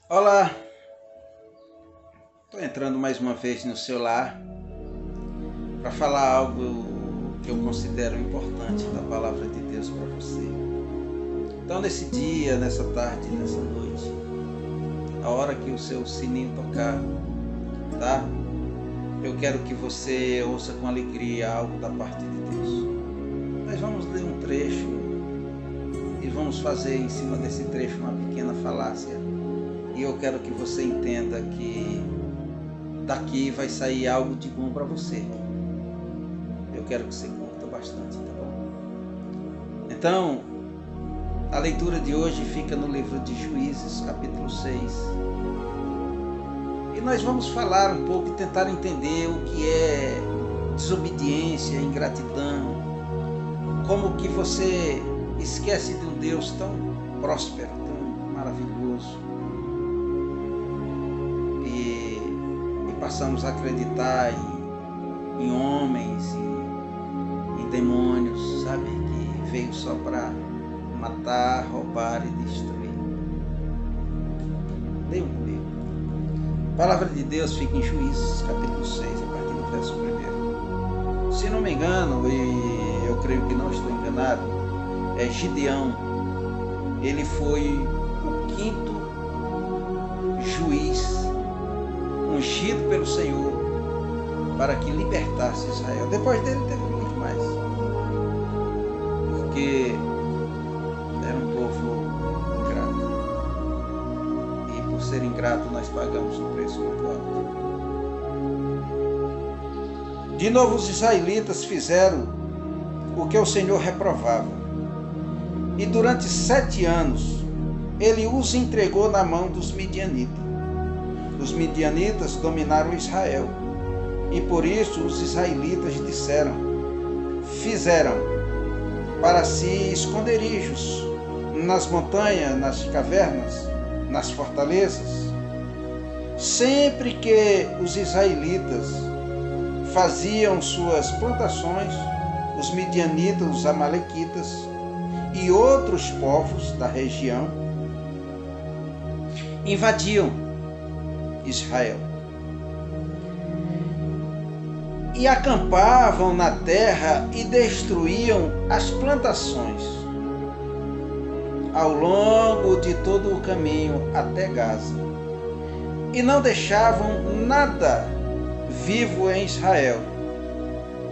Olá, estou entrando mais uma vez no seu lar para falar algo que eu considero importante da palavra de Deus para você. Então, nesse dia, nessa tarde, nessa noite, a hora que o seu sininho tocar, tá? Eu quero que você ouça com alegria algo da parte de Deus. Nós vamos ler um trecho e vamos fazer em cima desse trecho uma pequena falácia. E eu quero que você entenda que daqui vai sair algo de bom para você. Eu quero que você curta bastante, tá bom? Então, a leitura de hoje fica no livro de Juízes, capítulo 6. E nós vamos falar um pouco e tentar entender o que é desobediência, ingratidão. Como que você esquece de um Deus tão próspero, tão maravilhoso. Passamos a acreditar em homens, em demônios, sabe? Que veio só para matar, roubar e destruir. Leiam comigo. A palavra de Deus fica em Juízes, capítulo 6, a partir do verso 1. Se não me engano, e eu creio que não estou enganado, é Gideão. Ele foi o 5º juiz ungido pelo Senhor para que libertasse Israel. Depois dele teve muito mais, porque era um povo ingrato, e por ser ingrato nós pagamos um preço muito alto. De novo os israelitas fizeram o que o Senhor reprovava, e durante 7 anos ele os entregou na mão dos midianitas. Os midianitas dominaram Israel, e por isso os israelitas fizeram para si esconderijos nas montanhas, nas cavernas, nas fortalezas. Sempre que os israelitas faziam suas plantações, os midianitas, os amalequitas e outros povos da região invadiam Israel e acampavam na terra e destruíam as plantações ao longo de todo o caminho até Gaza, e não deixavam nada vivo em Israel,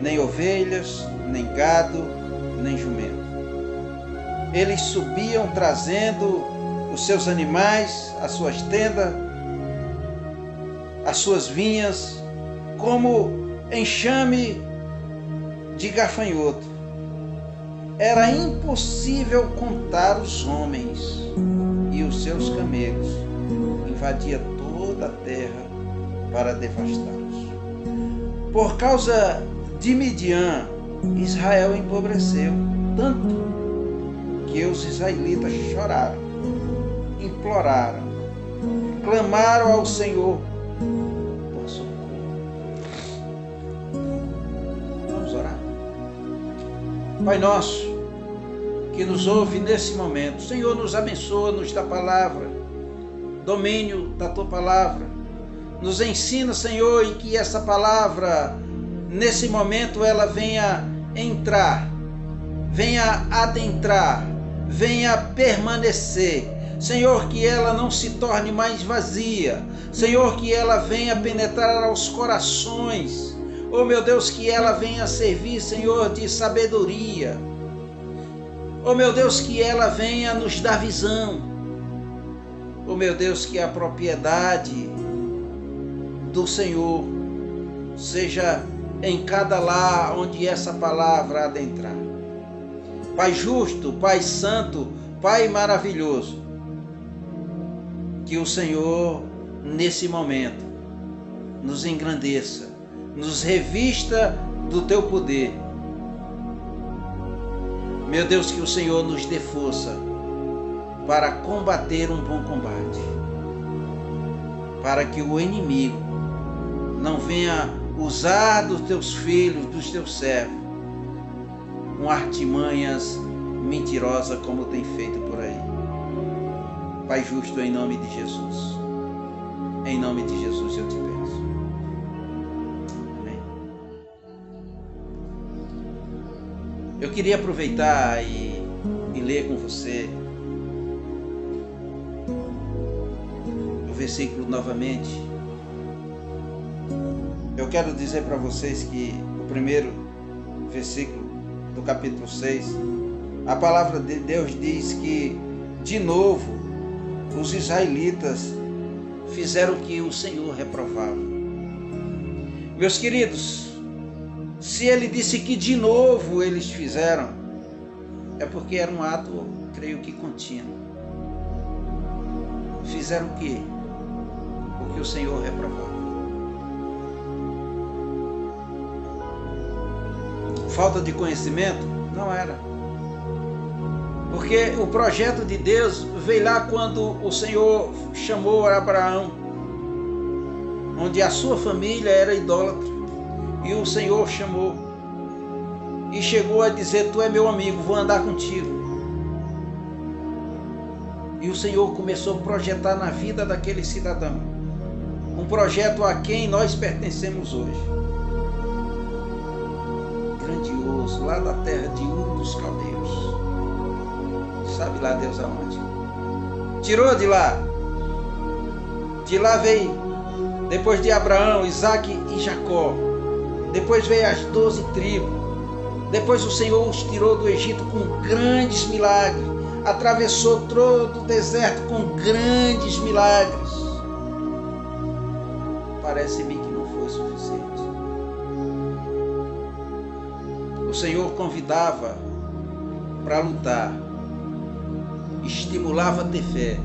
nem ovelhas, nem gado, nem jumento. Eles subiam trazendo os seus animais, as suas tendas, as suas vinhas, como enxame de gafanhoto. Era impossível contar os homens, e os seus camelos invadia toda a terra para devastá-los. Por causa de Midian, Israel empobreceu tanto que os israelitas choraram, imploraram, clamaram ao Senhor por socorro. Vamos orar. Pai nosso, que nos ouve nesse momento, Senhor, nos abençoa, nos dá palavra, domínio da Tua palavra. Nos ensina, Senhor, e que essa palavra, nesse momento, ela venha entrar, venha adentrar, venha permanecer. Senhor, que ela não se torne mais vazia. Senhor, que ela venha penetrar aos corações. Oh, meu Deus, que ela venha servir, Senhor, de sabedoria. Oh, meu Deus, que ela venha nos dar visão. Oh, meu Deus, que a propriedade do Senhor seja em cada lar onde essa palavra adentrar. Pai justo, Pai santo, Pai maravilhoso, que o Senhor, nesse momento, nos engrandeça, nos revista do Teu poder. Meu Deus, que o Senhor nos dê força para combater um bom combate, para que o inimigo não venha usar dos Teus filhos, dos Teus servos, com artimanhas mentirosas como tem feito por aí. Pai justo, em nome de Jesus, Em nome de Jesus eu te peço. Amém. Eu queria aproveitar e ler com você o versículo novamente. Eu quero dizer para vocês que o primeiro versículo do capítulo 6, a palavra de Deus diz que, de novo, os israelitas fizeram o que o Senhor reprovava. Meus queridos, se ele disse que de novo eles fizeram, é porque era um ato, creio que contínuo. Fizeram o quê? O que o Senhor reprovava. Falta de conhecimento? Não era. Porque o projeto de Deus veio lá quando o Senhor chamou Abraão, onde a sua família era idólatra, e o Senhor chamou e chegou a dizer: tu é meu amigo, vou andar contigo. E o Senhor começou a projetar na vida daquele cidadão um projeto a quem nós pertencemos hoje, grandioso, lá da terra de Ur dos Caldeus. Sabe lá Deus aonde? Tirou de lá. De lá veio, depois de Abraão, Isaque e Jacó. Depois veio as 12 tribos. Depois o Senhor os tirou do Egito com grandes milagres. Atravessou todo o deserto com grandes milagres. Parece-me que não foi suficiente. O Senhor convidava para lutar, estimulava a ter fé.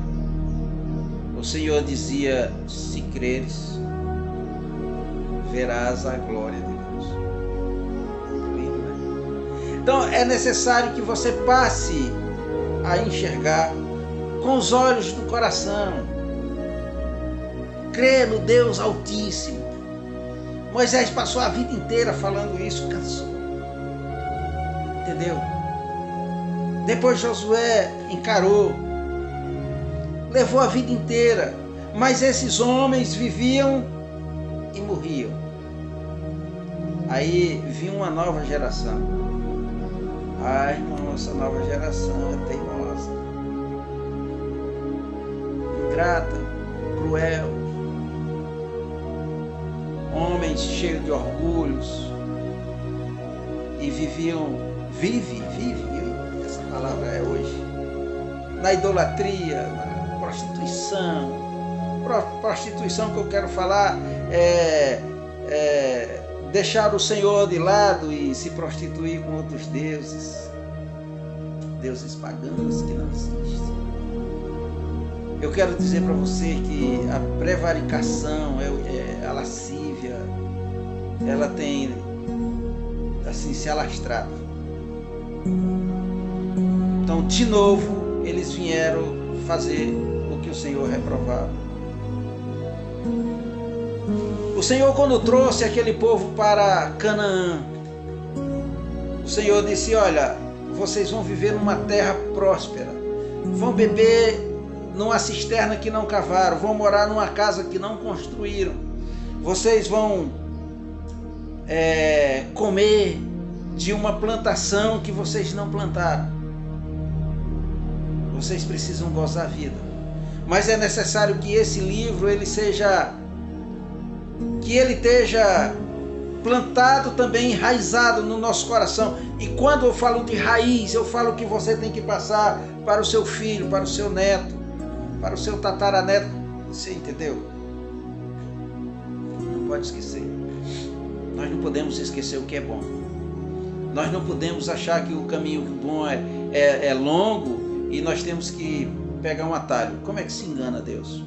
O Senhor dizia: se creres, verás a glória de Deus. Lindo, né? Então é necessário que você passe a enxergar com os olhos do coração, crer no Deus Altíssimo. Moisés passou a vida inteira falando isso, cansou. Entendeu? Depois Josué encarou, levou a vida inteira, mas esses homens viviam e morriam. Aí vinha uma nova geração. Ai, irmão, essa nova geração é teimosa, ingrata, cruel, homens cheios de orgulhos, e vive, essa palavra é hoje, na idolatria, na prostituição que eu quero falar deixar o Senhor de lado e se prostituir com outros deuses pagãos que não existem. Eu quero dizer para você que a prevaricação, a lascívia, ela tem assim se alastrado. Então, de novo, eles vieram fazer o que o Senhor reprovava. O Senhor, quando trouxe aquele povo para Canaã, o Senhor disse: olha, vocês vão viver numa terra próspera, vão beber numa cisterna que não cavaram, vão morar numa casa que não construíram, vocês vão comer de uma plantação que vocês não plantaram. Vocês precisam gozar a vida, mas é necessário que esse livro ele esteja plantado também, enraizado no nosso coração. E quando eu falo de raiz, eu falo que você tem que passar para o seu filho, para o seu neto, para o seu tataraneto. Você entendeu? Não pode esquecer. Nós não podemos esquecer o que é bom. Nós não podemos achar que o caminho bom é longo e nós temos que pegar um atalho. Como é que se engana Deus?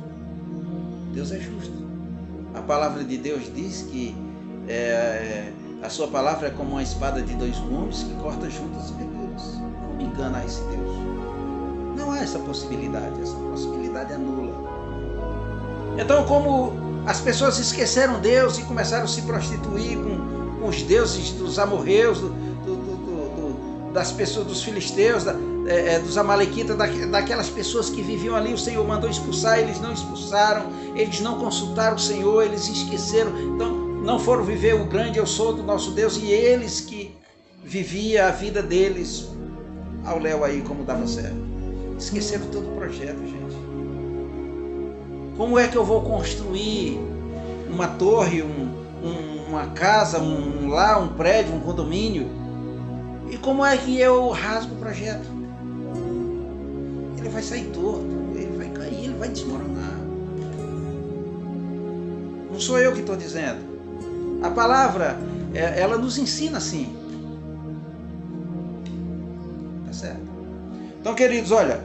Deus é justo. A palavra de Deus diz que a sua palavra é como uma espada de 2 gumes que corta juntas e medulas. Como engana esse Deus? Não há essa possibilidade é nula. Então, como as pessoas esqueceram Deus e começaram a se prostituir com os deuses dos amorreus, das pessoas, dos filisteus, dos amalequitas, daquelas pessoas que viviam ali. O Senhor mandou expulsar, eles não expulsaram, eles não consultaram o Senhor, eles esqueceram, então não foram viver o grande eu sou do nosso Deus, e eles que viviam a vida deles ao léu aí como dava certo. Esqueceram todo o projeto, gente. Como é que eu vou construir uma torre, uma casa, um lar, um prédio, um condomínio? E como é que eu rasgo o projeto? Ele vai sair torto, ele vai cair, ele vai desmoronar. Não sou eu que estou dizendo. A palavra, ela nos ensina assim. Tá certo? Então, queridos, olha,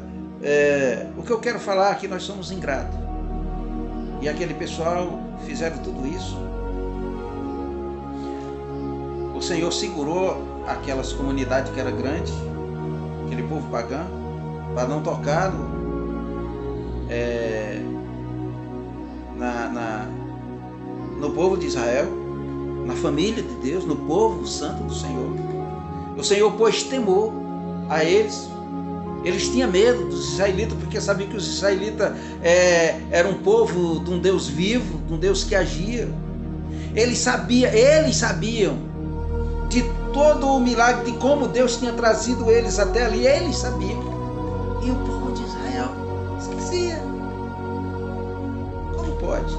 o que eu quero falar aqui, nós somos ingratos. E aquele pessoal fizeram tudo isso. O Senhor segurou aquelas comunidades que eram grandes, aquele povo pagão, para não tocar no povo de Israel, na família de Deus, no povo santo do Senhor. O Senhor pôs temor a eles. Eles tinham medo dos israelitas, porque sabiam que os israelitas eram um povo de um Deus vivo, de um Deus que agia. Eles sabiam de todo o milagre, de como Deus tinha trazido eles até ali. Eles sabiam. E o povo de Israel esquecia. Como pode?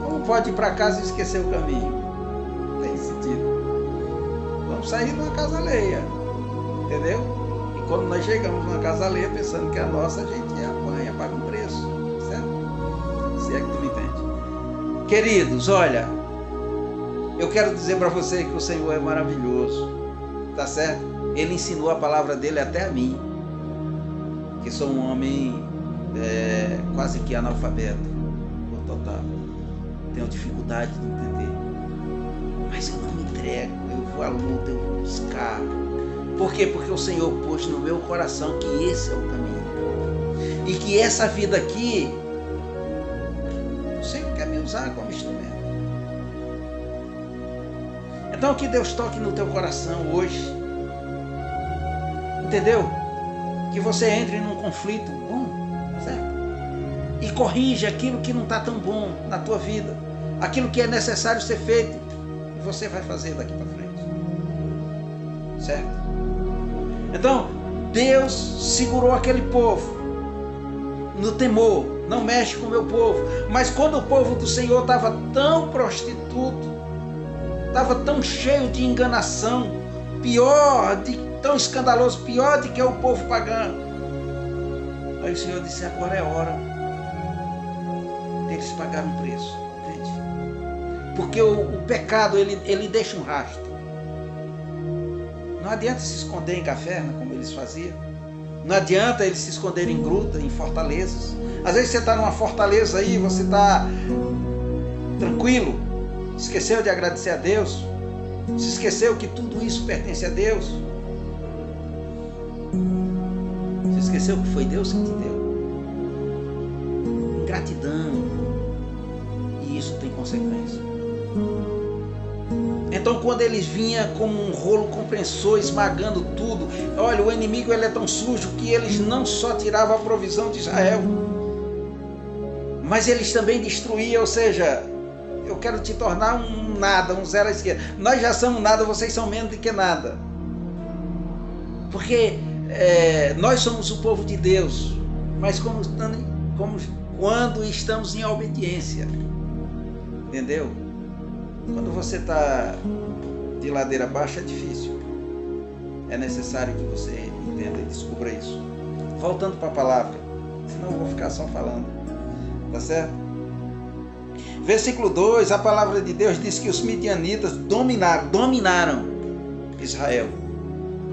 Como pode ir para casa e esquecer o caminho? Não tem sentido. Vamos sair de uma casa alheia. Entendeu? Quando nós chegamos numa casa alheia pensando que é a nossa, a gente apanha, paga um preço, certo? Se é que tu me entende. Queridos, olha, eu quero dizer para você que o Senhor é maravilhoso, tá certo? Ele ensinou a palavra dele até a mim, que sou um homem quase que analfabeto, por total. Tenho dificuldade de entender, mas eu não me entrego, eu vou à luta, eu vou buscar. Por quê? Porque o Senhor pôs no meu coração que esse é o caminho. E que essa vida aqui, o Senhor quer me usar como instrumento. Então que Deus toque no teu coração hoje. Entendeu? Que você entre num conflito bom, certo? E corrija aquilo que não está tão bom na tua vida. Aquilo que é necessário ser feito. E você vai fazer daqui para frente. Certo? Então, Deus segurou aquele povo no temor, não mexe com o meu povo. Mas quando o povo do Senhor estava tão prostituto, estava tão cheio de enganação, tão escandaloso, pior do que o povo pagão, aí o Senhor disse, agora é hora deles pagarem um preço, entende? Porque o pecado, ele deixa um rastro. Não adianta se esconder em caverna, como eles faziam. Não adianta eles se esconderem em gruta, em fortalezas. Às vezes você está numa fortaleza aí, você está tranquilo, esqueceu de agradecer a Deus, se esqueceu que tudo isso pertence a Deus. Se esqueceu que foi Deus que te deu. Ingratidão. E isso tem consequência. Então quando eles vinham como um rolo compressor, esmagando tudo, olha, o inimigo ele é tão sujo que eles não só tiravam a provisão de Israel, mas eles também destruíam, ou seja, eu quero te tornar um nada, um zero à esquerda. Nós já somos nada, vocês são menos do que nada. Porque nós somos o povo de Deus, mas quando estamos em obediência, entendeu? Quando você está de ladeira baixa é difícil. É necessário que você entenda e descubra isso. Voltando para a palavra, senão eu vou ficar só falando. Tá certo? Versículo 2, a palavra de Deus diz que os midianitas dominaram Israel.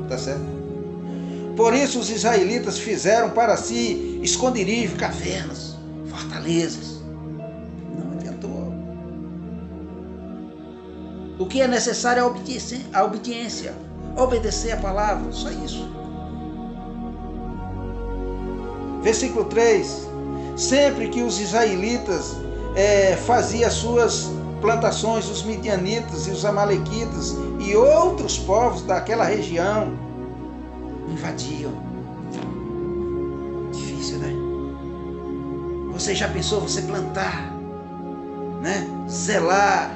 Tá certo? Por isso os israelitas fizeram para si esconderijos, cavernas, fortalezas. O que é necessário é a obediência, obedecer a palavra, só isso. Versículo 3, sempre que os israelitas faziam suas plantações, os midianitas e os amalequitas e outros povos daquela região invadiam. Difícil, né? Você já pensou você plantar, né? Zelar,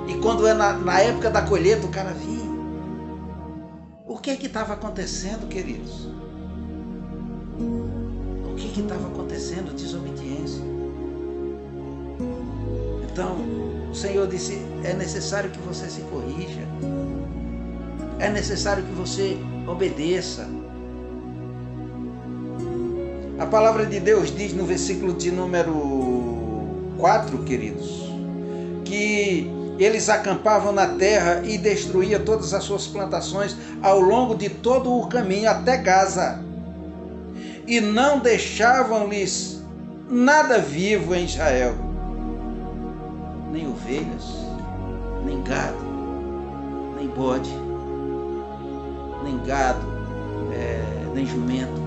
e quando é na época da colheita o cara vinha? O que estava acontecendo, queridos? O que estava acontecendo? Desobediência. Então, o Senhor disse, é necessário que você se corrija. É necessário que você obedeça. A palavra de Deus diz no versículo de número 4, queridos, que eles acampavam na terra e destruíam todas as suas plantações ao longo de todo o caminho até Gaza. E não deixavam-lhes nada vivo em Israel, nem ovelhas, nem gado, nem bode, nem gado, nem jumento.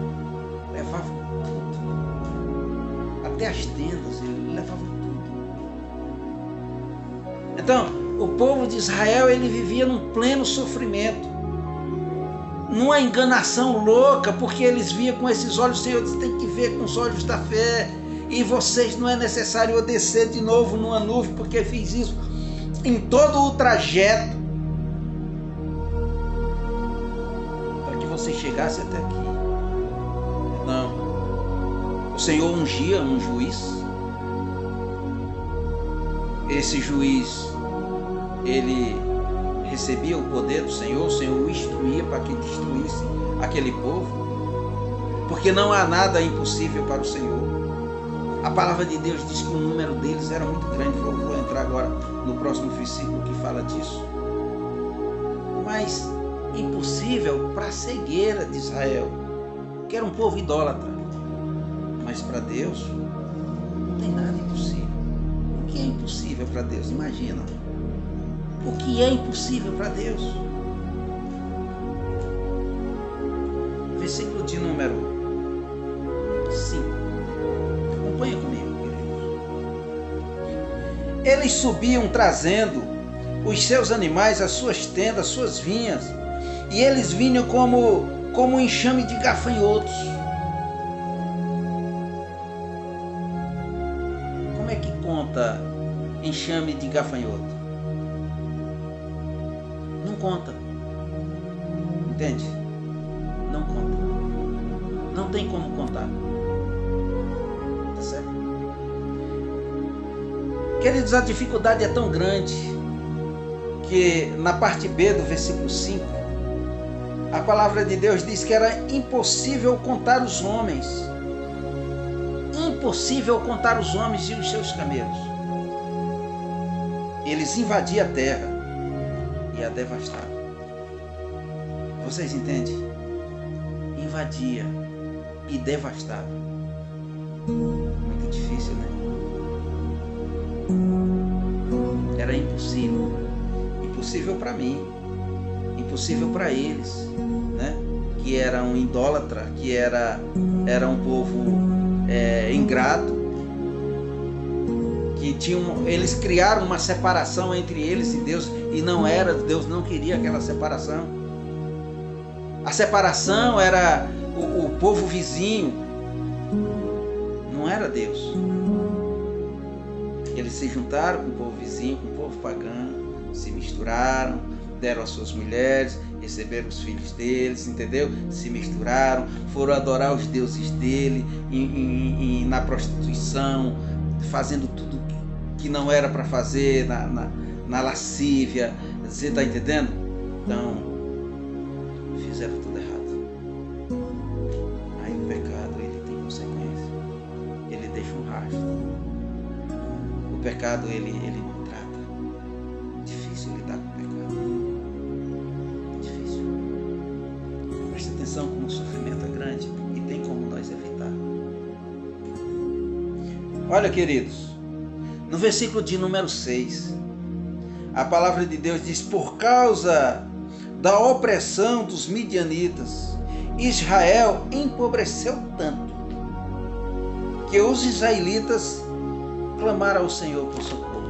Levavam tudo, até as tendas, eles levavam tudo. Então, o povo de Israel, ele vivia num pleno sofrimento, numa enganação louca, porque eles viam com esses olhos. O Senhor disse, tem que ver com os olhos da fé. E vocês, não é necessário eu descer de novo numa nuvem, porque eu fiz isso em todo o trajeto para que você chegasse até aqui. Não. O Senhor ungia um juiz. Esse juiz, ele recebia o poder do Senhor, o Senhor o instruía para que destruísse aquele povo, porque não há nada impossível para o Senhor. A palavra de Deus diz que o número deles era muito grande. Eu vou entrar agora no próximo versículo que fala disso. Mas impossível para a cegueira de Israel, que era um povo idólatra. Mas para Deus não tem nada impossível. O que é impossível para Deus? Imagina. O que é impossível para Deus? Versículo de número 5. Acompanha comigo, queridos. Eles subiam trazendo os seus animais, as suas tendas, as suas vinhas, e eles vinham como um enxame de gafanhotos. Como é que conta enxame de gafanhoto? Não conta. Entende? Não conta. Não tem como contar. Tá certo? Queridos, a dificuldade é tão grande que na parte B do versículo 5, a palavra de Deus diz que era impossível contar os homens. Impossível contar os homens e os seus camelos. Eles invadiam a terra e a devastavam. Vocês entendem? Invadia e devastava. Muito difícil, né? Era impossível. Impossível para mim, impossível para eles, né? Que era um idólatra, que era um povo ingrato, que eles criaram uma separação entre eles e Deus, e não era, Deus não queria aquela separação. A separação era o povo vizinho, não era Deus. Eles se juntaram com o povo vizinho, com o povo pagão, se misturaram, deram as suas mulheres, receberam os filhos deles, entendeu? Se misturaram, foram adorar os deuses dele na prostituição, fazendo tudo que não era para fazer, na lascívia. Você está entendendo? Então, fizeram tudo errado. Aí o pecado, ele tem consequência. Ele deixa um rastro. O pecado, ele maltrata. Difícil lidar com o pecado. Difícil. Preste atenção como o sofrimento é grande e tem como nós evitar. Olha, queridos, no versículo de número 6, a palavra de Deus diz: por causa da opressão dos midianitas, Israel empobreceu tanto que os israelitas clamaram ao Senhor por socorro.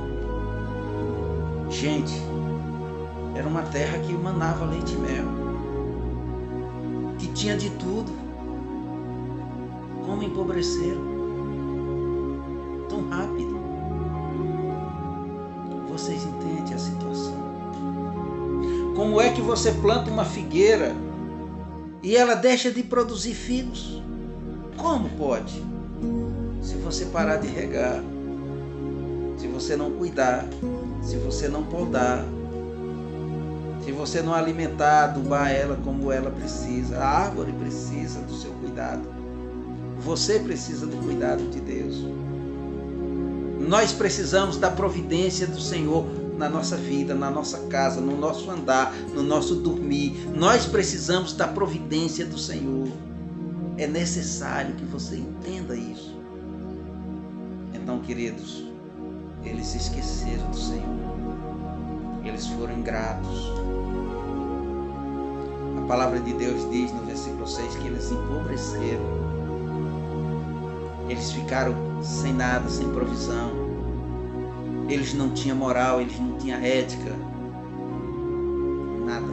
Gente, era uma terra que manava leite e mel, que tinha de tudo. Como empobreceram tão rápido? Vocês entendem a situação? Como é que você planta uma figueira e ela deixa de produzir figos? Como pode? Se você parar de regar, se você não cuidar, se você não podar, se você não alimentar, adubar ela como ela precisa. A árvore precisa do seu cuidado. Você precisa do cuidado de Deus. Nós precisamos da providência do Senhor na nossa vida, na nossa casa, no nosso andar, no nosso dormir. Nós precisamos da providência do Senhor. É necessário que você entenda isso. Então, queridos, eles se esqueceram do Senhor. Eles foram ingratos. A palavra de Deus diz no versículo 6 que eles empobreceram. Eles ficaram sem nada, sem provisão. Eles não tinham moral, eles não tinham ética. Nada.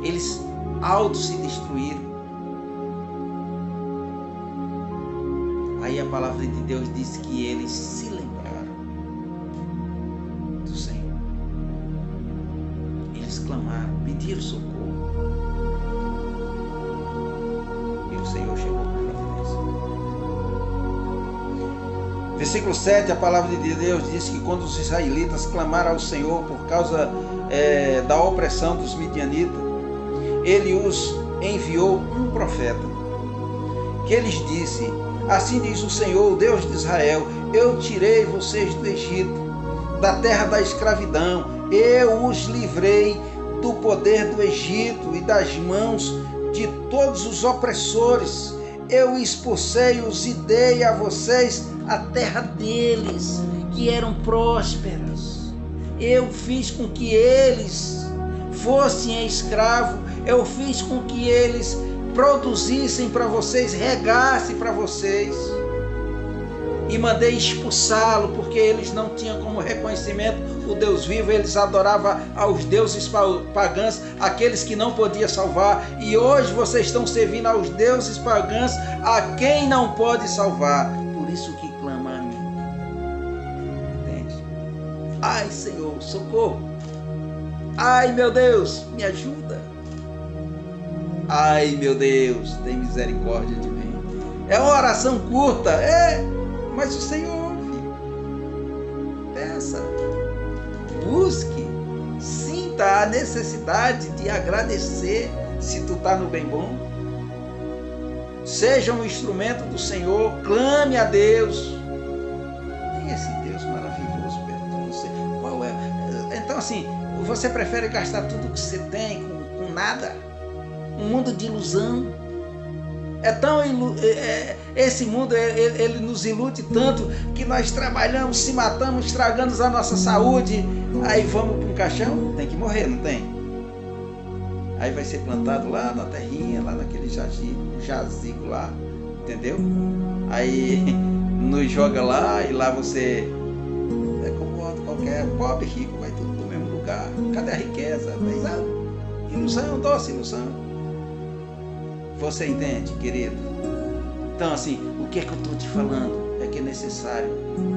Eles se destruíram. Aí a palavra de Deus diz que eles se lembraram do Senhor. Eles clamaram, pediram socorro. E o Senhor chegou com providência. Versículo 7, a palavra de Deus diz que quando os israelitas clamaram ao Senhor por causa da opressão dos midianitas, ele os enviou um profeta, que lhes disse: assim diz o Senhor, o Deus de Israel, eu tirei vocês do Egito, da terra da escravidão, eu os livrei do poder do Egito e das mãos de todos os opressores. Eu expulsei-os e dei a vocês a terra deles, que eram prósperas. Eu fiz com que eles fossem escravos, eu fiz com que eles produzissem para vocês, regassem para vocês. E mandei expulsá-lo, porque eles não tinham como reconhecimento o Deus vivo, eles adoravam aos deuses pagãos, aqueles que não podiam salvar. E hoje vocês estão servindo aos deuses pagãos, a quem não pode salvar. Por isso que clama a mim. Entende? Ai, Senhor, socorro. Ai, meu Deus, me ajuda. Ai, meu Deus, tem misericórdia de mim. É uma oração curta, mas o Senhor ouve. Peça, busque, sinta a necessidade de agradecer se tu está no bem bom. Seja um instrumento do Senhor, clame a Deus. Tem esse Deus maravilhoso perto de você. Qual é? Então, assim, você prefere gastar tudo que você tem com nada? Um mundo de ilusão. Esse mundo ele nos ilude tanto que nós trabalhamos, se matamos, estragamos a nossa saúde. Aí vamos para um caixão, tem que morrer, não tem? Aí vai ser plantado lá na terrinha, lá naquele jazigo lá, entendeu? Aí nos joga lá e lá você é como qualquer pobre, rico, vai tudo no mesmo lugar. Cadê a riqueza? Ilusão, doce ilusão. Você entende, querido? Então, assim, o que é que eu estou te falando? É que é necessário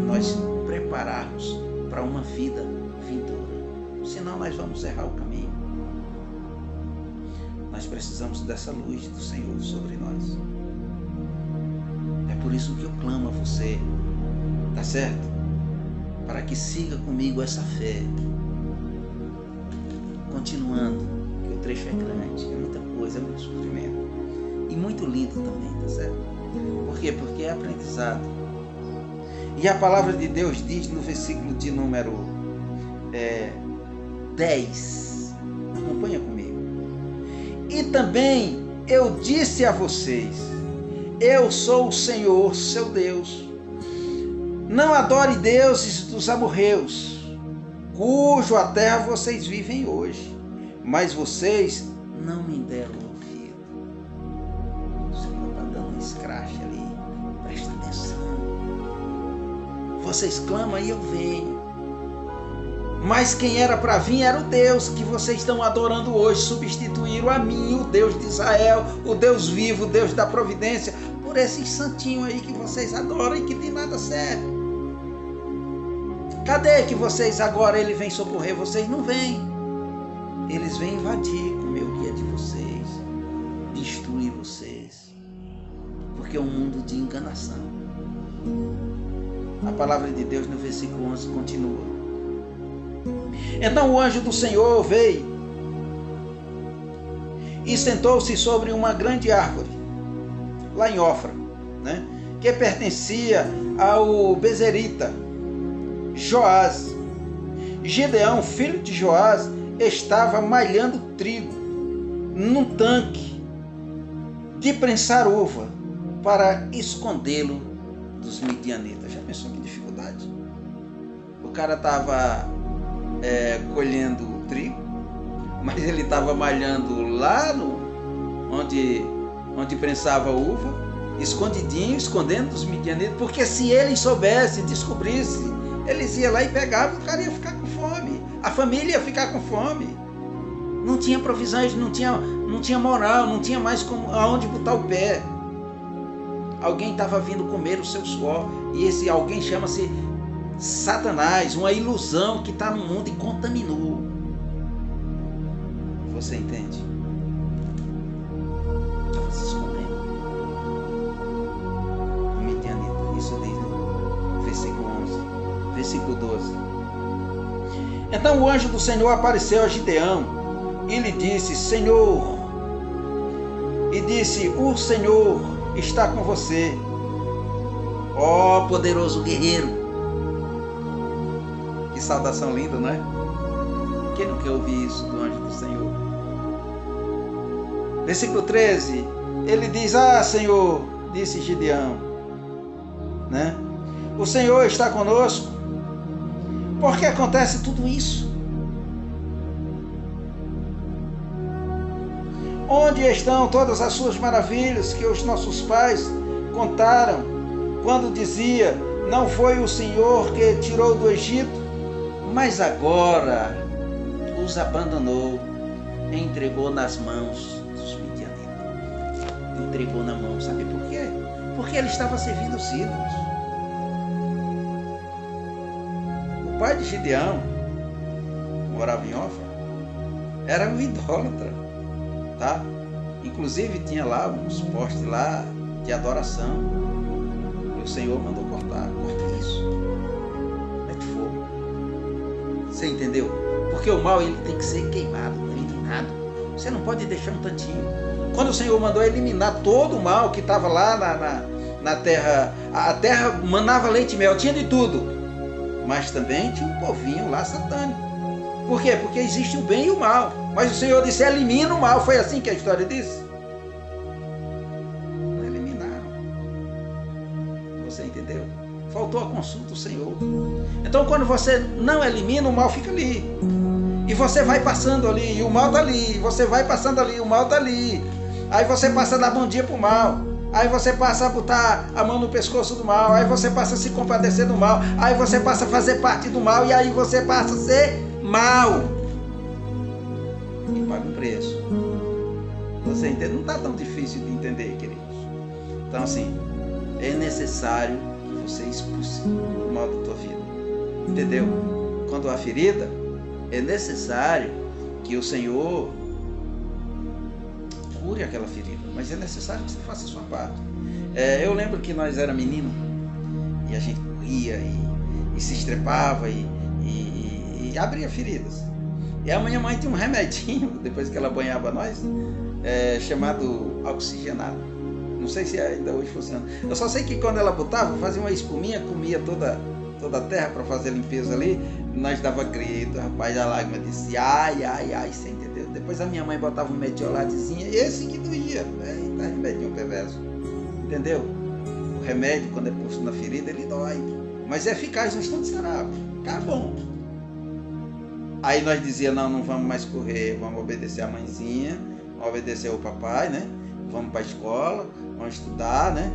nós prepararmos para uma vida vindoura. Senão nós vamos errar o caminho. Nós precisamos dessa luz do Senhor sobre nós. É por isso que eu clamo a você, tá certo? Para que siga comigo essa fé. Continuando, que o trecho é grande, é muita coisa, é muito sofrimento. E muito lindo também, tá certo? Por quê? Porque é aprendizado. E a palavra de Deus diz no versículo de número 10. Acompanha comigo. E também eu disse a vocês: eu sou o Senhor, seu Deus. Não adore deuses dos amorreus, cujo a terra vocês vivem hoje. Mas vocês não me deram escrache ali, presta atenção. Vocês clamam e eu venho, Mas quem era para vir era o Deus que vocês estão adorando hoje. Substituíram a mim, o Deus de Israel, o Deus vivo, o Deus da providência, por esse santinho aí que vocês adoram e que de nada serve. Cadê que vocês agora, ele vem socorrer? Vocês não vêm. Eles vêm invadir, comer o que é de vocês, destruir vocês. Porque é um mundo de enganação. A palavra de Deus no versículo 11 continua. Então o anjo do Senhor veio e sentou-se sobre uma grande árvore, lá em Ofra, né, que pertencia ao Bezerita, Joás. Gideão, filho de Joás, estava malhando trigo num tanque de prensar uva para escondê-lo dos midianitas. Já pensou que dificuldade? O cara estava colhendo trigo, mas ele estava malhando lá onde prensava uva, escondidinho, escondendo dos midianitas, porque se eles soubessem, descobrissem, eles iam lá e pegavam, o cara ia ficar com fome, a família ia ficar com fome, não tinha provisões, não tinha moral, não tinha mais aonde botar o pé. Alguém estava vindo comer o seu suor, e esse alguém chama-se Satanás, uma ilusão que está no mundo e contaminou. Você entende? Estava se escondendo. O midianita, isso diz no versículo 11, versículo 12. Então o anjo do Senhor apareceu a Gideão e lhe disse: Senhor, e disse: o Senhor está com você, ó poderoso guerreiro. Que saudação linda, não é? Quem não quer ouvir isso do anjo do Senhor? Versículo 13, ele diz: ah, Senhor, disse Gideão, né? O Senhor está conosco. Por que acontece tudo isso? Onde estão todas as suas maravilhas que os nossos pais contaram quando dizia: não foi o Senhor que tirou do Egito? Mas agora os abandonou e entregou nas mãos dos midianitas. Entregou na mão, sabe por quê? Porque ele estava servindo os ídolos. O pai de Gideão morava em Ofra, era um idólatra, tá? Inclusive tinha lá uns postes lá de adoração, e o Senhor mandou cortar isso, mete fogo. Você entendeu? Porque o mal ele tem que ser queimado, eliminado. Você não pode deixar um tantinho. Quando o Senhor mandou eliminar todo o mal que estava lá na terra, a terra manava leite e mel, tinha de tudo, mas também tinha um povinho lá satânico. Por quê? Porque existe o bem e o mal. Mas o Senhor disse: elimina o mal. Foi assim que a história disse? Não eliminaram. Você entendeu? Faltou a consulta do Senhor. Então quando você não elimina, o mal fica ali. E você vai passando ali, e o mal está ali. Você vai passando ali, o mal está ali. Aí você passa a dar bom dia para o mal. Aí você passa a botar a mão no pescoço do mal. Aí você passa a se compadecer do mal. Aí você passa a fazer parte do mal. E aí você passa a ser mal. E paga um preço. Você entende? Não está tão difícil de entender, queridos. Então assim, é necessário que você expulse o mal da tua vida. Entendeu? Quando há ferida, é necessário que o Senhor cure aquela ferida. Mas é necessário que você faça a sua parte. Eu lembro que nós era menino e a gente corria e se estrepava e abria feridas. E a minha mãe tinha um remedinho, depois que ela banhava nós, chamado oxigenado. Não sei se ainda hoje funciona. Eu só sei que quando ela botava, fazia uma espuminha, comia toda a terra para fazer a limpeza ali, nós dava grito, rapaz, a lágrima dizia: ai, ai, ai, você entendeu? Depois a minha mãe botava um mediolatezinho, esse que doía. Eita, remedinho perverso. Entendeu? O remédio, quando é posto na ferida, ele dói. Mas é eficaz no instante sarado. Tá bom. Aí nós dizíamos: não vamos mais correr, vamos obedecer a mãezinha, vamos obedecer ao papai, né? Vamos para a escola, vamos estudar, né?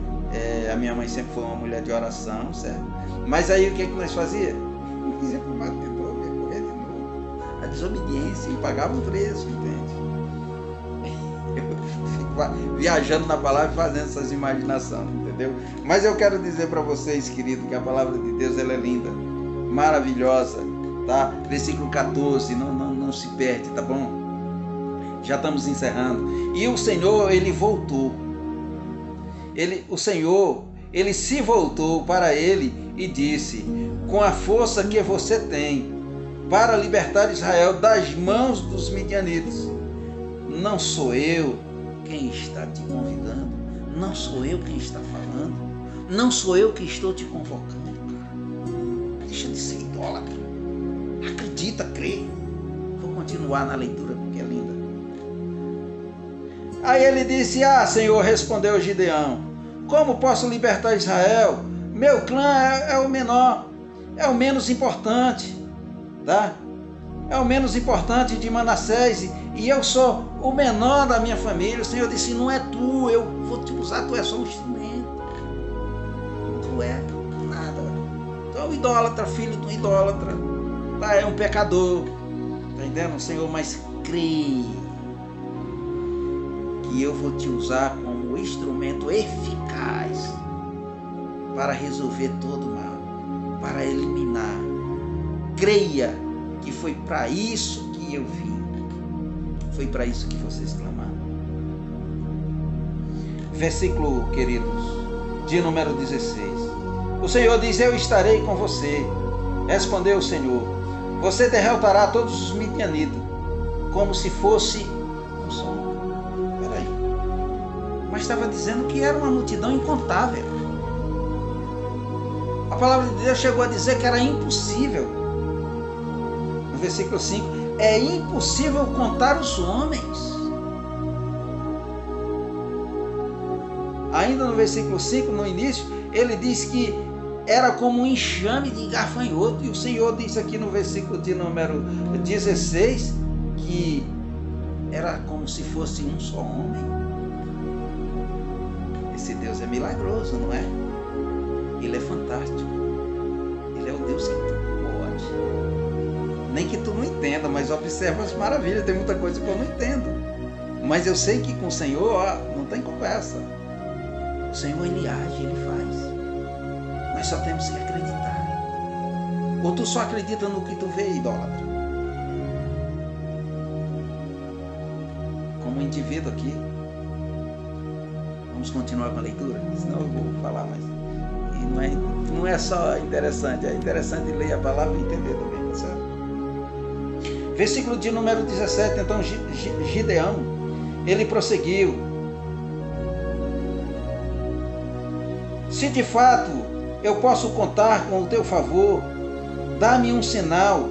A minha mãe sempre foi uma mulher de oração, certo? Mas aí o que é que nós fazíamos? Não quisia para o mato de novo, ia correr de novo. desobediência e pagava um preço, entende? Eu fico viajando na palavra e fazendo essas imaginações, entendeu? Mas eu quero dizer para vocês, querido, que a palavra de Deus ela é linda, maravilhosa, tá? Versículo 14, não se perde, tá bom? Já estamos encerrando. E o Senhor, ele voltou. O Senhor, ele se voltou para ele e disse: com a força que você tem para libertar Israel das mãos dos midianitas, não sou eu quem está te convidando, não sou eu quem está falando, não sou eu que estou te convocando. Deixa de ser idólatra. Acredita, crê. Vou continuar na leitura porque é linda. Aí ele disse: Senhor, respondeu Gideão, como posso libertar Israel? Meu clã é o menor, é o menos importante, tá? É o menos importante de Manassés e eu sou o menor da minha família. O Senhor disse: não é tu, eu vou te usar, tu é só um instrumento. Tu é nada. Tu é um idólatra, filho de um idólatra. Tá? É um pecador. Tá entendendo, Senhor? Mas crê que eu vou te usar como instrumento eficaz para resolver todo o mal, para eliminar. Creia que foi para isso que eu vim. Foi para isso que vocês clamaram. Versículo, queridos, de número 16. O Senhor diz: eu estarei com você. Respondeu o Senhor: você derrotará todos os midianitas, como se fosse um só. Peraí. Mas estava dizendo que era uma multidão incontável. A palavra de Deus chegou a dizer que era impossível. No versículo 5, é impossível contar os homens. Ainda no versículo 5, no início, ele diz que era como um enxame de gafanhoto. E o Senhor disse aqui no versículo de número 16 que era como se fosse um só homem. Esse Deus é milagroso, não é? Ele é fantástico. Ele é o Deus que tu pode. Nem que tu não entenda, mas observa as maravilhas. Tem muita coisa que eu não entendo. Mas eu sei que com o Senhor, não tem conversa. O Senhor, Ele age, Ele faz. Nós só temos que acreditar. Ou tu só acredita no que tu vê, idólatra? Como indivíduo aqui. Vamos continuar com a leitura? Senão eu vou falar mais. E não é só interessante, é interessante ler a palavra e entender também, tá certo? Versículo de número 17, então Gideão, ele prosseguiu: se de fato eu posso contar com o teu favor, dá-me um sinal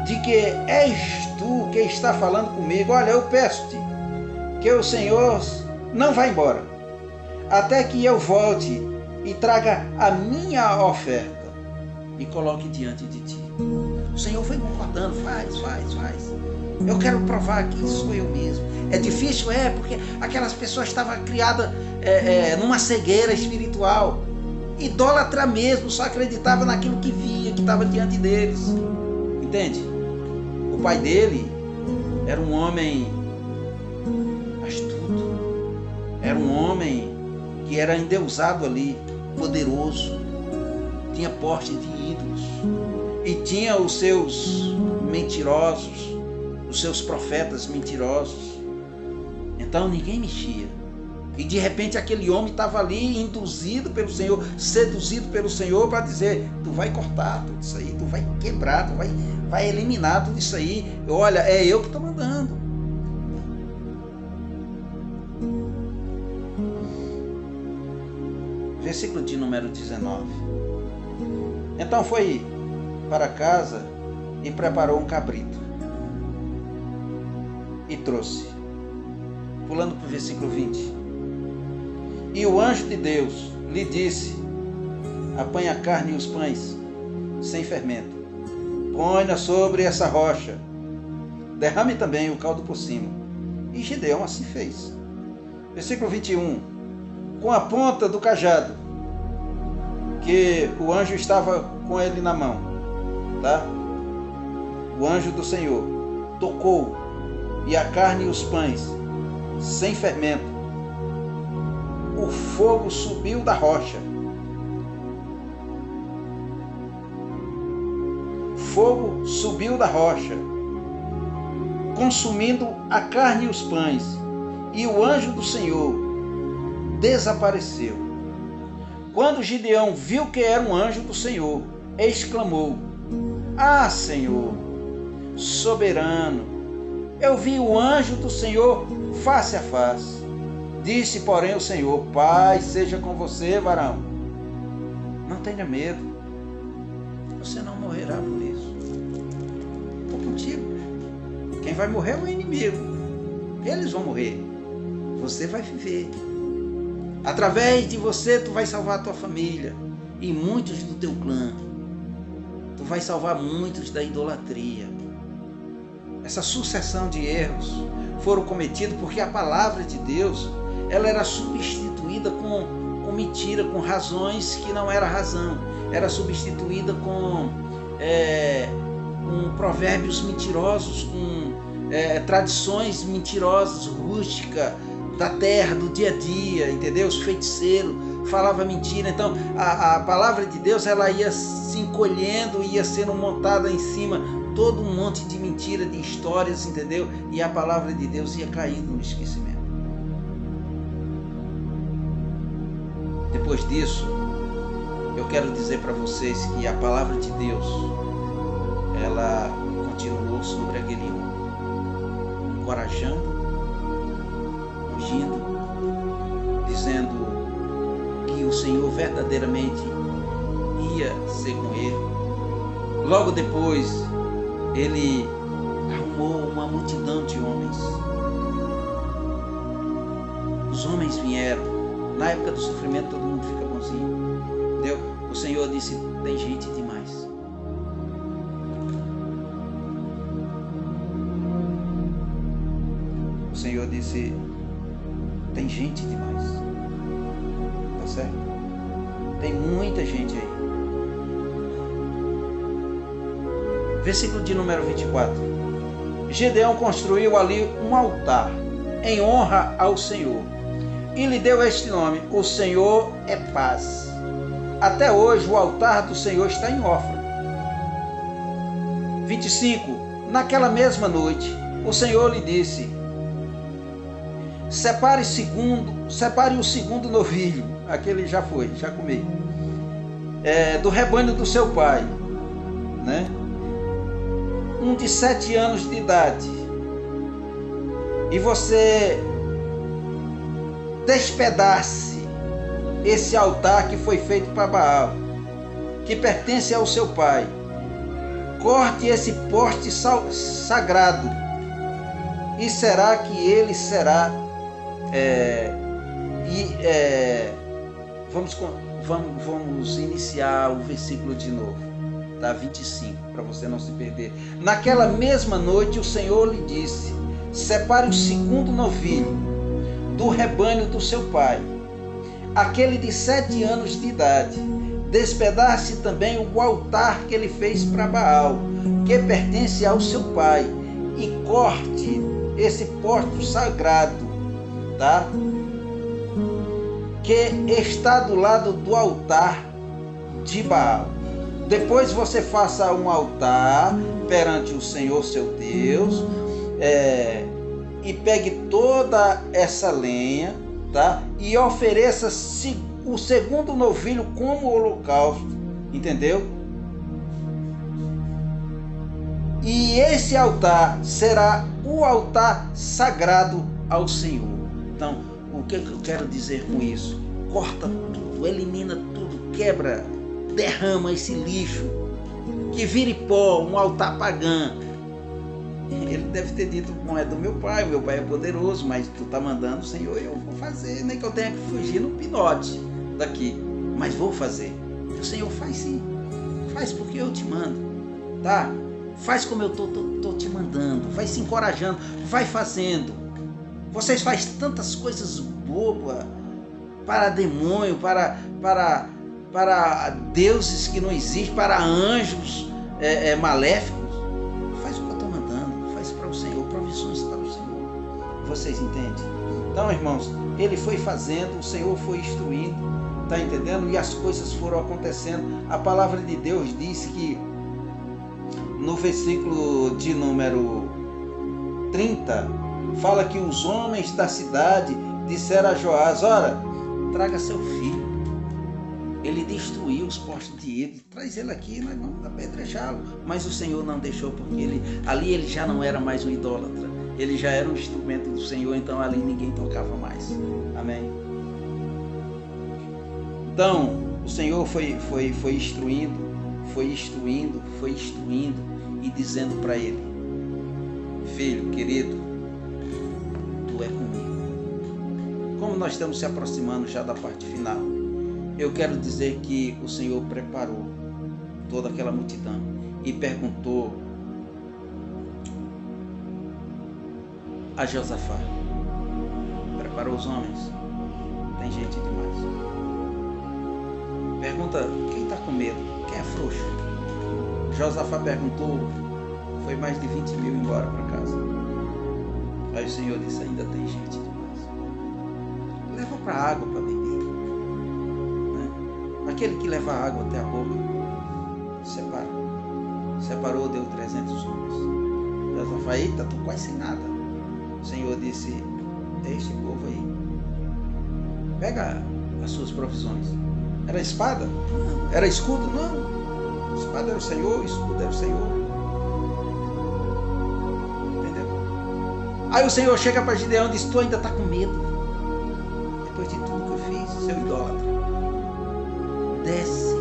de que és tu que está falando comigo. Olha, eu peço-te que o Senhor não vá embora, até que eu volte e traga a minha oferta e coloque diante de ti. O Senhor foi concordando: faz. Eu quero provar que sou eu mesmo. É difícil, porque aquelas pessoas estavam criadas numa cegueira espiritual. Idólatra mesmo, só acreditava naquilo que via, que estava diante deles. Entende? O pai dele era um homem astuto. Era um homem que era endeusado ali, poderoso. Tinha porte de ídolos. E tinha os seus mentirosos, os seus profetas mentirosos. Então ninguém mexia. E de repente aquele homem estava ali induzido pelo Senhor, seduzido pelo Senhor para dizer: tu vai cortar tudo isso aí, tu vai quebrar, tu vai eliminar tudo isso aí. Olha, é eu que estou mandando. Versículo de número 19. Então foi para casa e preparou um cabrito e trouxe. Pulando para o versículo 20. E o anjo de Deus lhe disse: apanha a carne e os pães sem fermento, põe-na sobre essa rocha, derrame também o caldo por cima. E Gideão assim fez. Versículo 21. Com a ponta do cajado, que o anjo estava com ele na mão, tá? o anjo do Senhor tocou, e a carne e os pães, sem fermento, o fogo subiu da rocha. Fogo subiu da rocha, consumindo a carne e os pães, e o anjo do Senhor desapareceu. Quando Gideão viu que era um anjo do Senhor, exclamou: Ah, Senhor, soberano, eu vi o anjo do Senhor face a face. Disse, porém, o Senhor: Paz seja com você, varão. Não tenha medo, você não morrerá por isso. Estou contigo. Quem vai morrer é o inimigo. Eles vão morrer. Você vai viver. Através de você, tu vai salvar a tua família e muitos do teu clã. Tu vai salvar muitos da idolatria. Essa sucessão de erros foram cometidos porque a palavra de Deus, ela era substituída com mentira, com razões que não era razão. Era substituída com provérbios mentirosos, com tradições mentirosas, rústicas, da terra, do dia a dia, entendeu? Os feiticeiros falavam mentira. Então a palavra de Deus, ela ia se encolhendo, ia sendo montada em cima todo um monte de mentira, de histórias, entendeu? E a palavra de Deus ia caindo no esquecimento. Depois disso, eu quero dizer para vocês que a palavra de Deus, ela continuou sobre aquele homem, encorajando, ungindo, dizendo que o Senhor verdadeiramente ia ser com ele. Logo depois, ele arrumou uma multidão de homens. Os homens vieram. Na época do sofrimento, todo mundo fica bonzinho, entendeu? O Senhor disse: tem gente demais. O Senhor disse: tem gente demais. Tá certo? Tem muita gente aí. Versículo de número 24. Gideão construiu ali um altar em honra ao Senhor e lhe deu este nome: O Senhor é paz. Até hoje o altar do Senhor está em Ofra. 25. Naquela mesma noite, o Senhor lhe disse: separe o segundo novilho, aquele já foi, já comi, do rebanho do seu pai, né? Um de 7 anos de idade, e você despedace esse altar que foi feito para Baal, que pertence ao seu pai. Corte esse poste sagrado, e será que ele será vamos iniciar o versículo de novo, tá? 25, para você não se perder. Naquela mesma noite o Senhor lhe disse: separe o segundo novilho do rebanho do seu pai, aquele de 7 anos de idade. Despedace também o altar que ele fez para Baal, que pertence ao seu pai, e corte esse poste sagrado, tá? Que está do lado do altar de Baal. Depois você faça um altar perante o Senhor seu Deus, e pegue toda essa lenha, tá? E ofereça o segundo novilho como holocausto, entendeu? E esse altar será o altar sagrado ao Senhor. Então, o que eu quero dizer com isso? Corta tudo, elimina tudo, quebra, derrama esse lixo, que vire pó, um altar pagão. Ele deve ter dito: não é do meu pai é poderoso, mas tu tá mandando, Senhor, eu vou fazer, nem que eu tenha que fugir no pinote daqui, mas vou fazer. O Senhor faz sim, faz porque eu te mando, tá? Faz como eu tô te mandando, vai se encorajando, vai fazendo. Vocês fazem tantas coisas bobas para demônio, para deuses que não existem, para anjos maléficos. Faz Vocês entendem? Então, irmãos, ele foi fazendo, o Senhor foi instruindo, está entendendo? E as coisas foram acontecendo. A palavra de Deus diz que no versículo de número 30, fala que os homens da cidade disseram a Joás: ora, traga seu filho. Ele destruiu os postos de ídolo. Traz ele aqui, nós vamos apedrejá-lo. Mas o Senhor não deixou, porque ali ele já não era mais um idólatra. Ele já era um instrumento do Senhor, então ali ninguém tocava mais. Amém? Então, o Senhor foi instruindo e dizendo para ele: filho querido, tu é comigo. Como nós estamos se aproximando já da parte final, eu quero dizer que o Senhor preparou toda aquela multidão e perguntou a Josafá: preparou os homens? Tem gente demais. Pergunta: quem está com medo? Quem é frouxo? Josafá perguntou: foi mais de 20 mil embora para casa. Aí o Senhor disse: ainda tem gente demais. Leva para a água para beber. Aquele que leva água até a boca, separou, deu 300 homens. Josafá: eita, estou quase sem nada. O Senhor disse: deixa esse povo aí, pega as suas provisões. Era espada? Não. Era escudo? Não. Espada era o Senhor, escudo era o Senhor. Entendeu? Aí o Senhor chega para Gideão e diz: tu ainda está com medo? Depois de tudo que eu fiz, seu idólatra, desce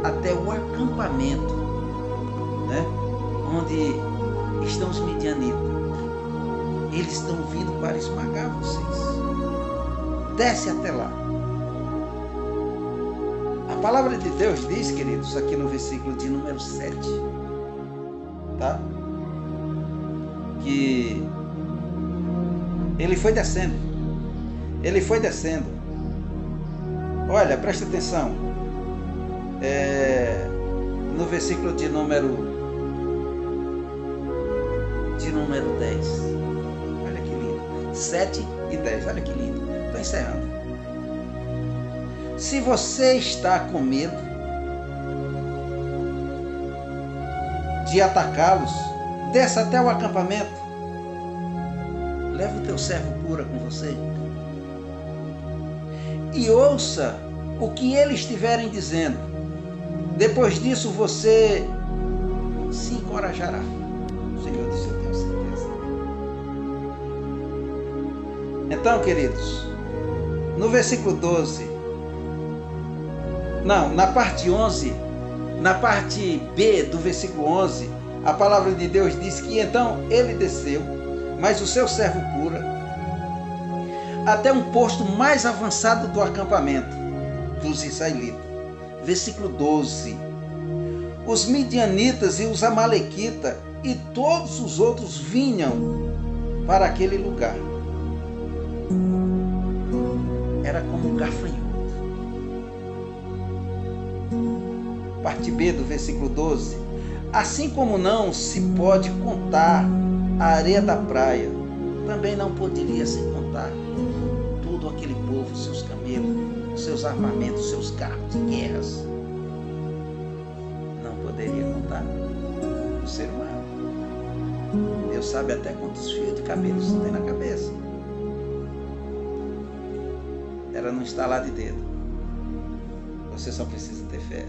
até o acampamento, né, onde estão os midianitas. Eles estão vindo para esmagar vocês. Desce até lá. A palavra de Deus diz, queridos, aqui no versículo de número 7, tá? Que ele foi descendo. Ele foi descendo. Olha, presta atenção. No versículo de número 10. Olha que lindo. 7 e 10. Olha que lindo. Estou encerrando. Se você está com medo de atacá-los, desça até o acampamento. Leva o teu servo pura com você. E ouça o que eles estiverem dizendo. Depois disso você se encorajará. O Senhor disse: eu tenho certeza. Então, queridos, no versículo 12, na parte 11, na parte B do versículo 11, a palavra de Deus diz que então ele desceu, mas o seu servo pura, até um posto mais avançado do acampamento dos israelitas. Versículo 12. Os midianitas e os amalequitas e todos os outros vinham para aquele lugar. Era como um gafanhoto. Parte B do versículo 12. Assim como não se pode contar a areia da praia, também não poderia se contar todo aquele povo, seus camelos, seus armamentos, seus carros de guerras. Não poderia contar o ser humano. Deus sabe até quantos fios de cabelo você tem na cabeça. Era no estalar de dedo. Você só precisa ter fé.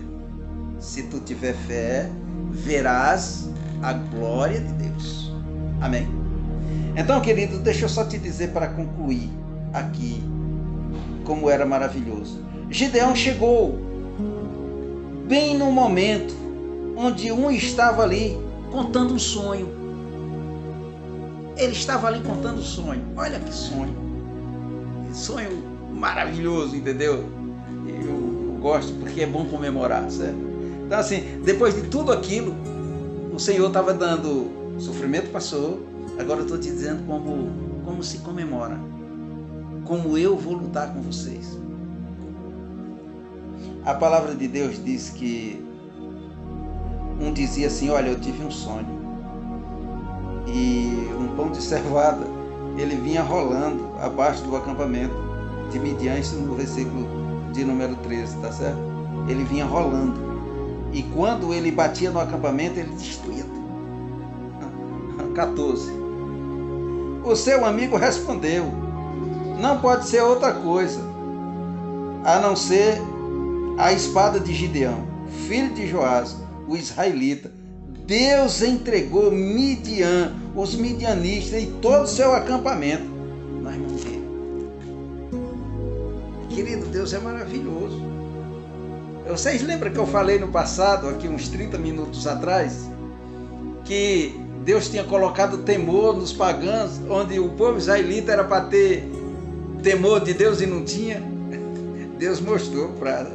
Se tu tiver fé, verás a glória de Deus. Amém? Então, querido, deixa eu só te dizer para concluir aqui como era maravilhoso. Gideão chegou bem no momento onde um estava ali contando um sonho. Ele estava ali contando um sonho. Olha que sonho. Que sonho maravilhoso, entendeu? Eu gosto porque é bom comemorar, certo? Então, assim, depois de tudo aquilo, o Senhor estava dando, o sofrimento passou, agora eu estou te dizendo como se comemora, como eu vou lutar com vocês. A palavra de Deus diz que um dizia assim: olha, eu tive um sonho, e um pão de cevada ele vinha rolando abaixo do acampamento de Midian, isso no versículo de número 13, tá certo? Ele vinha rolando. E quando ele batia no acampamento, ele destruía tudo. 14. O seu amigo respondeu: não pode ser outra coisa, a não ser a espada de Gideão, filho de Joás, o israelita. Deus entregou Midian, os midianistas e todo o seu acampamento nas mãos dele. Querido, Deus é maravilhoso. Vocês lembram que eu falei no passado, aqui uns 30 minutos atrás, que Deus tinha colocado temor nos pagãos, onde o povo israelita era para ter temor de Deus e não tinha? Deus mostrou para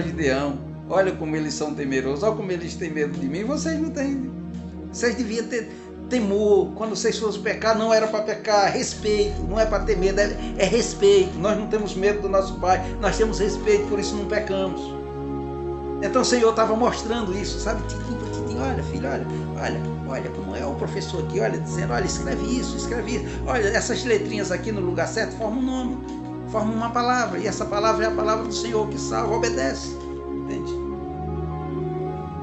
Gideão: olha como eles são temerosos, olha como eles têm medo de mim. Vocês não têm. Vocês deviam ter temor. Quando vocês fossem pecar, não era para pecar. Respeito, não é para ter medo, é respeito. Nós não temos medo do nosso Pai, nós temos respeito, por isso não pecamos. Então o Senhor estava mostrando isso, sabe? Olha, filho, olha como é o professor aqui, olha, dizendo: olha, escreve isso, olha, essas letrinhas aqui no lugar certo formam um nome, formam uma palavra, e essa palavra é a palavra do Senhor que salva, obedece. Entende?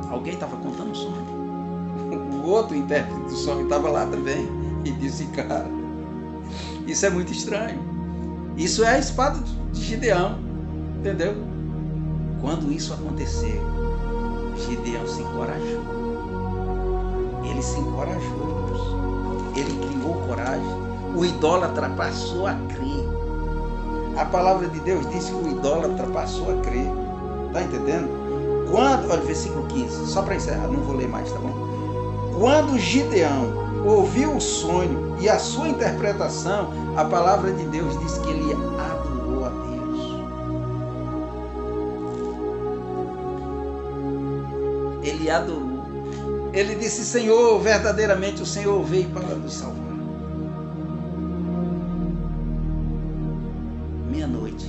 Alguém estava contando o sonho. O outro intérprete do sonho estava lá também e disse: cara, isso é muito estranho. Isso é a espada de Gideão, entendeu? Quando isso aconteceu, Gideão se encorajou. Ele se encorajou, irmãos. Ele criou coragem. O idólatra passou a crer. A palavra de Deus diz que o idólatra passou a crer. Está entendendo? Olha, versículo 15, só para encerrar, não vou ler mais, tá bom? Quando Gideão ouviu o sonho e a sua interpretação, a palavra de Deus diz que ele adorou a Deus. Ele adorou. Ele disse: Senhor, verdadeiramente o Senhor veio para nos salvar. Meia-noite,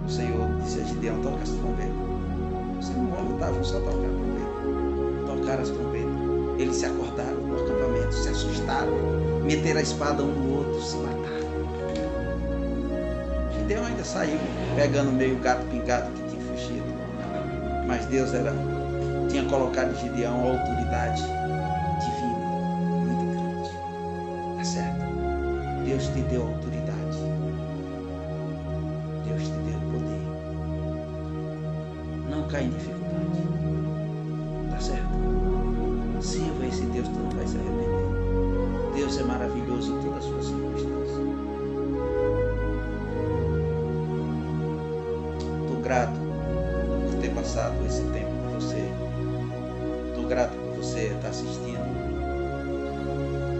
o Senhor disse a Gideão: toca as trombetas. Os irmãos lutavam só tocar a trombeta. Tocaram as trombetas. Eles se acordaram no acampamento, se assustaram, meteram a espada um no outro, se mataram. Gideão ainda saiu pegando meio gato pingado que tinha fugido. Mas Deus tinha colocado em Gideão a autoridade divina muito grande. Tá certo? Deus te deu autoridade. Deus te deu poder. Não cai em dificuldade. Tá certo? Sirva esse Deus, tu não vai se arrepender. Deus é maravilhoso em todas as suas circunstâncias. Estou grato por ter passado esse tempo com você. Estou grato por você estar assistindo.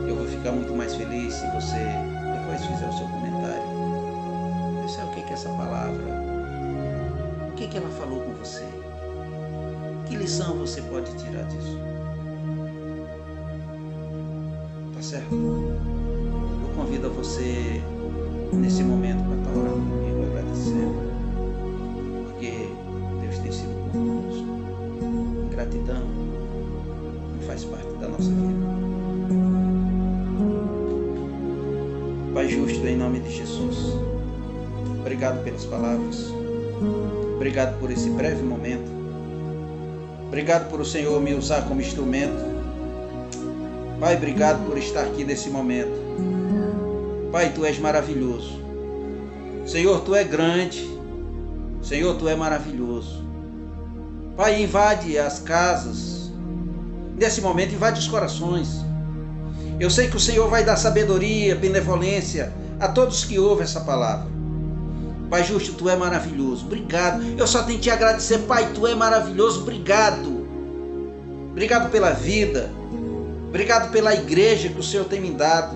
Eu vou ficar muito mais feliz se você depois fizer o seu comentário. Eu sei o que é essa palavra. O que ela falou com você? Que lição você pode tirar disso? Tá certo? Eu convido a você nesse momento para estar orando comigo, agradecendo, porque Deus tem sido conosco. Gratidão não faz parte da nossa vida. Pai justo, em nome de Jesus, obrigado pelas palavras, obrigado por esse breve momento, obrigado por o Senhor me usar como instrumento. Pai, obrigado por estar aqui nesse momento. Pai, Tu és maravilhoso. Senhor, Tu é grande. Senhor, Tu é maravilhoso. Pai, invade as casas. Nesse momento, invade os corações. Eu sei que o Senhor vai dar sabedoria, benevolência a todos que ouvem essa palavra. Pai justo, Tu é maravilhoso. Obrigado. Eu só tenho que te agradecer. Pai, Tu é maravilhoso. Obrigado. Obrigado pela vida. Obrigado pela igreja que o Senhor tem me dado.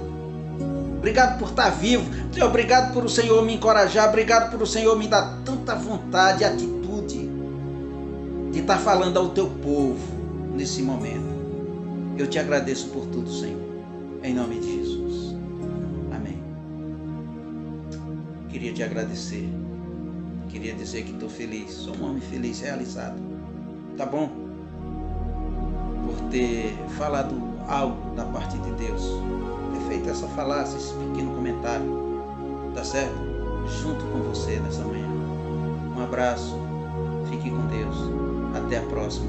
Obrigado por estar vivo. Obrigado por o Senhor me encorajar. Obrigado por o Senhor me dar tanta vontade e atitude de estar falando ao Teu povo nesse momento. Eu te agradeço por tudo, Senhor. Em nome de Jesus. Amém. Queria te agradecer. Queria dizer que estou feliz. Sou um homem feliz, realizado. Tá bom? Por ter falado algo da parte de Deus ter feito essa falácia, esse pequeno comentário, tá certo? Junto com você nessa manhã. Um abraço, fique com Deus, até a próxima.